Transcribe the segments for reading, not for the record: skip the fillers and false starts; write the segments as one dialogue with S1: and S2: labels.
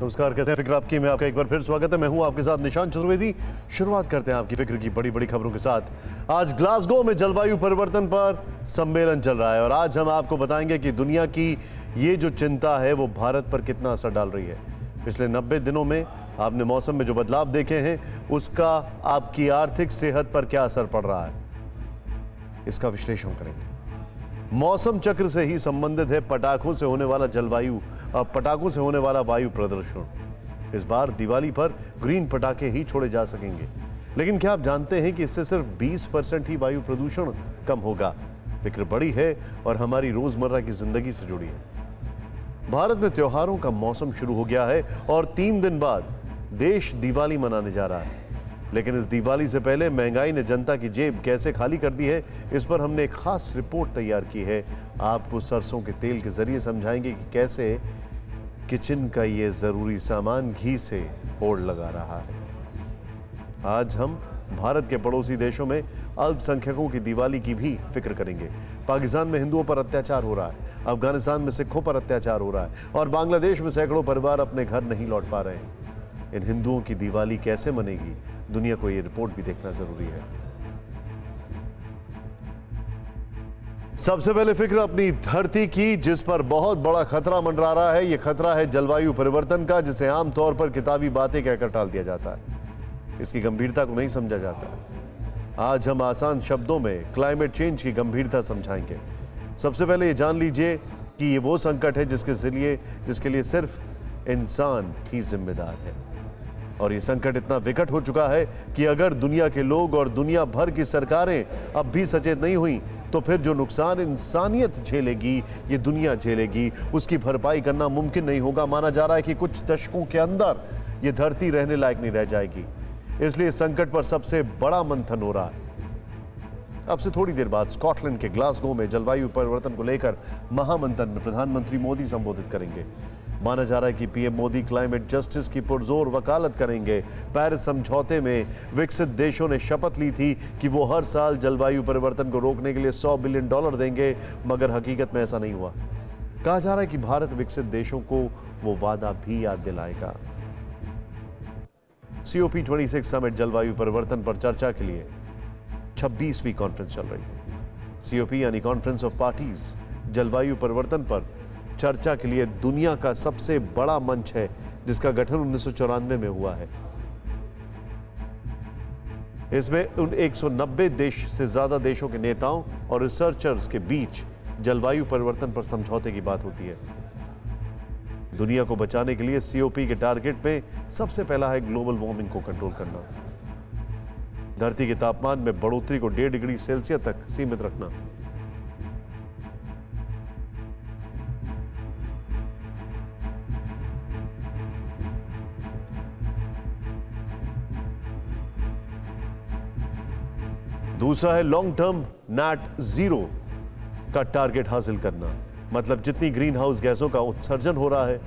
S1: नमस्कार, कैसे हैं फिक्र आपकी में आपका एक बार फिर स्वागत है। मैं हूं आपके साथ निशान चतुर्वेदी। शुरुआत करते हैं आपकी फिक्र की बड़ी बड़ी खबरों के साथ। आज ग्लासगो में जलवायु परिवर्तन पर सम्मेलन चल रहा है और आज हम आपको बताएंगे कि दुनिया की ये जो चिंता है वो भारत पर कितना असर डाल रही है। पिछले 90 दिनों में आपने मौसम में जो बदलाव देखे हैं उसका आपकी आर्थिक सेहत पर क्या असर पड़ रहा है, इसका विश्लेषण करेंगे। मौसम चक्र से ही संबंधित है पटाखों से होने वाला वायु प्रदूषण। इस बार दिवाली पर ग्रीन पटाखे ही छोड़े जा सकेंगे, लेकिन क्या आप जानते हैं कि इससे सिर्फ 20% ही वायु प्रदूषण कम होगा। फिक्र बड़ी है और हमारी रोजमर्रा की जिंदगी से जुड़ी है। भारत में त्योहारों का मौसम शुरू हो गया है और 3 दिन बाद देश दिवाली मनाने जा रहा है। लेकिन इस दिवाली से पहले महंगाई ने जनता की जेब कैसे खाली कर दी है, इस पर हमने एक खास रिपोर्ट तैयार की है। आपको सरसों के तेल के जरिए समझाएंगे कि कैसे किचन का ये जरूरी सामान घी से होड़ लगा रहा है। आज हम भारत के पड़ोसी देशों में अल्पसंख्यकों की दिवाली की भी फिक्र करेंगे। पाकिस्तान में हिंदुओं पर अत्याचार हो रहा है, अफगानिस्तान में सिखों पर अत्याचार हो रहा है और बांग्लादेश में सैकड़ों परिवार अपने घर नहीं लौट पा रहे हैं। इन हिंदुओं की दिवाली कैसे मनेगी, दुनिया को यह रिपोर्ट भी देखना जरूरी है। सबसे पहले फिक्र अपनी धरती की, जिस पर बहुत बड़ा खतरा मंडरा रहा है। यह खतरा है जलवायु परिवर्तन का, जिसे आमतौर पर किताबी बातें कहकर टाल दिया जाता है। इसकी गंभीरता को नहीं समझा जाता। आज हम आसान शब्दों में क्लाइमेट चेंज की गंभीरता समझाएंगे। सबसे पहले ये जान लीजिए कि ये वो संकट है जिसके लिए सिर्फ इंसान ही जिम्मेदार है। और ये संकट इतना विकट हो चुका है कि अगर दुनिया के लोग और दुनिया भर की सरकारें अब भी सचेत नहीं हुई तो फिर जो नुकसान इंसानियत झेलेगी, ये दुनिया झेलेगी, उसकी भरपाई करना मुमकिन नहीं होगा। माना जा रहा है कि कुछ दशकों के अंदर ये धरती रहने लायक नहीं रह जाएगी। इसलिए संकट पर सबसे बड़ा मंथन हो रहा है। अब से थोड़ी देर बाद स्कॉटलैंड के ग्लासगो में जलवायु परिवर्तन को लेकर महामंथन में प्रधानमंत्री मोदी संबोधित करेंगे। माना जा रहा है कि पीएम मोदी क्लाइमेट जस्टिस की पुरजोर वकालत करेंगे। पेरिस समझौते में विकसित देशों ने शपथ ली थी कि वो हर साल जलवायु परिवर्तन को रोकने के लिए $100 बिलियन देंगे, मगर हकीकत में ऐसा नहीं हुआ। कहा जा रहा है कि भारत विकसित देशों को वो वादा भी याद दिलाएगा। COP26 समिट जलवायु परिवर्तन पर चर्चा के लिए 26वीं कॉन्फ्रेंस चल रही है। COP यानी कॉन्फ्रेंस ऑफ पार्टीज जलवायु परिवर्तन पर चर्चा के लिए दुनिया का सबसे बड़ा मंच है, जिसका गठन 1994 में हुआ है। इसमें उन 190 देश से ज्यादा देशों के नेताओं और रिसर्चर्स के बीच जलवायु परिवर्तन पर समझौते की बात होती है। दुनिया को बचाने के लिए COP के टारगेट में सबसे पहला है ग्लोबल वार्मिंग को कंट्रोल करना। धरती के तापमान में बढ़ोतरी को 1.5 डिग्री सेल्सियस तक सीमित रखना। दूसरा है लॉन्ग टर्म नेट जीरो का टारगेट हासिल करना, मतलब जितनी ग्रीन हाउस गैसों का उत्सर्जन हो रहा है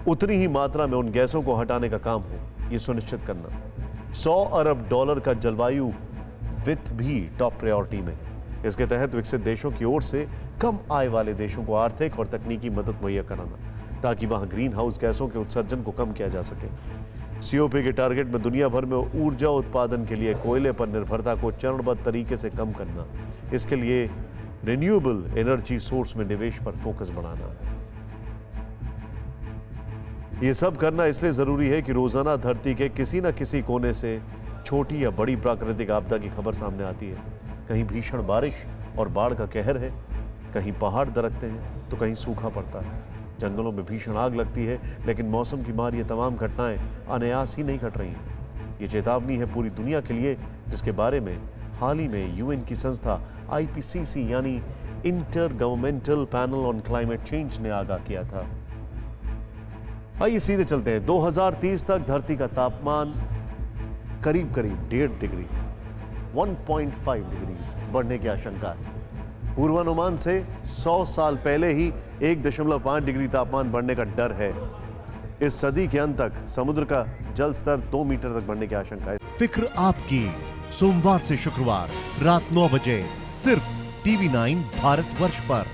S1: उतनी ही मात्रा में उन गैसों को हटाने का काम हो, यह सुनिश्चित करना। $100 अरब का जलवायु वित्त भी टॉप प्रायोरिटी में है। इसके तहत विकसित देशों की ओर से कम आय वाले देशों को आर्थिक और तकनीकी मदद मुहैया कराना, ताकि वहां ग्रीन हाउस गैसों के उत्सर्जन को कम किया जा सके। COP के टारगेट में दुनिया भर में ऊर्जा उत्पादन के लिए कोयले पर निर्भरता को चरणबद्ध तरीके से कम करना, इसके लिए रिन्यूएबल एनर्जी सोर्स में निवेश पर फोकस बढ़ाना। यह सब करना इसलिए जरूरी है कि रोजाना धरती के किसी न किसी कोने से छोटी या बड़ी प्राकृतिक आपदा की खबर सामने आती है। कहीं भीषण बारिश और बाढ़ का कहर है, कहीं पहाड़ दरकते हैं तो कहीं सूखा पड़ता है, जंगलों में भीषण आग लगती है। लेकिन मौसम की मार ये तमाम घटनाएं अनायास ही नहीं घट रही हैं। ये चेतावनी है पूरी दुनिया के लिए, जिसके बारे में हाल ही में UN की संस्था IPCC यानी inter governmental panel on climate change ने आगाह किया था। आइए सीधे चलते हैं। 2030 तक धरती का तापमान करीब 1.5 डिग्री 1.5 डिग्री बढ़ने की आशंका है। पूर्वानुमान से 100 साल पहले ही 1.5 डिग्री तापमान बढ़ने का डर है। इस सदी के अंत तक समुद्र का जल स्तर 2 मीटर तक बढ़ने की आशंका है।
S2: फिक्र आपकी, सोमवार से शुक्रवार रात 9 बजे सिर्फ TV9 भारतवर्ष पर।